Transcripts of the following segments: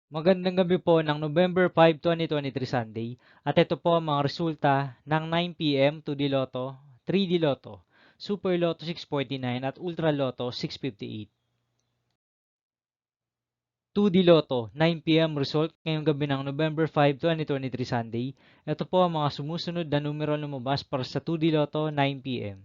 Magandang gabi po ng November 5, 2023 Sunday. At ito po ang mga resulta ng 9 p.m. 2D Lotto, 3D Lotto, Super Lotto 649 at Ultra Lotto 658. 2D Lotto, 9 p.m. result ngayong gabi ng November 5, 2023 Sunday. Ito po ang mga sumusunod na numero lumabas para sa 2D Lotto 9 p.m.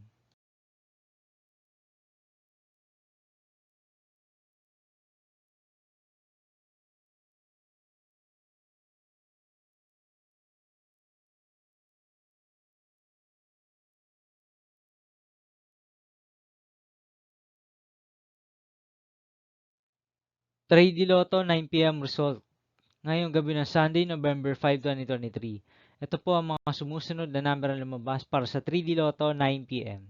3D Lotto 9 p.m. result ngayong gabi ng Sunday, November 5, 2023. Ito po ang mga sumusunod na numero lumabas para sa 3D Lotto 9 p.m.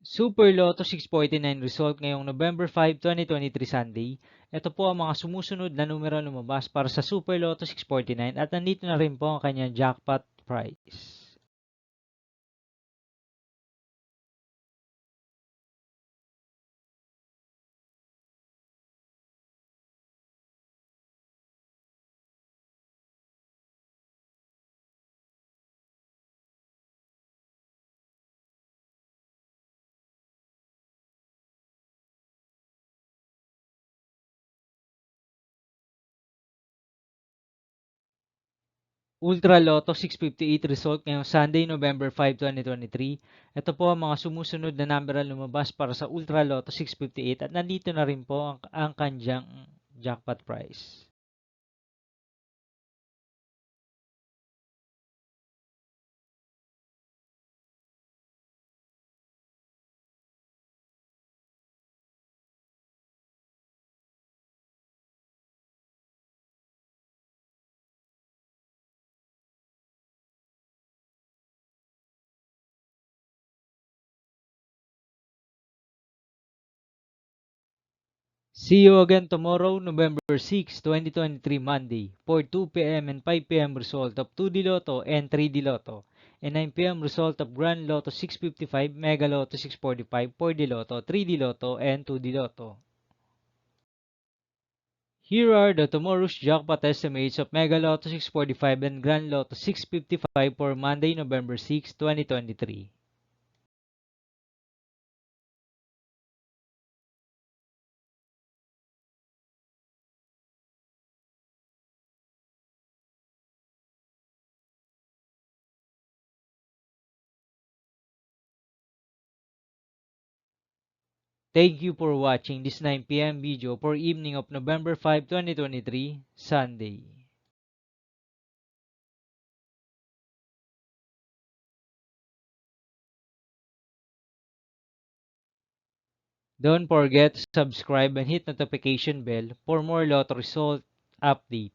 'Super Lotto 649 result ngayong November 5, 2023 Sunday. Ito po ang mga sumusunod na numero lumabas para sa Super Lotto 649 at nandito na rin po ang kanyang jackpot prize. Ultra Lotto 658 result ngayong Sunday, November 5, 2023. Ito po ang mga sumusunod na numero lumabas para sa Ultra Lotto 658 at nandito na rin po ang kanyang jackpot prize. See you again tomorrow, November 6, 2023, Monday, for 2 p.m. and 5 p.m. result of 2D Lotto and 3D Lotto, and 9 p.m. result of Grand Lotto 655, Mega Lotto 645, 4D Lotto, 3D Lotto, and 2D Lotto. Here are the tomorrow's jackpot estimates of Mega Lotto 645 and Grand Lotto 655 for Monday, November 6, 2023. Thank you for watching this 9 p.m. video for evening of November 5, 2023, Sunday. Don't forget to subscribe and hit notification bell for more lotto result update.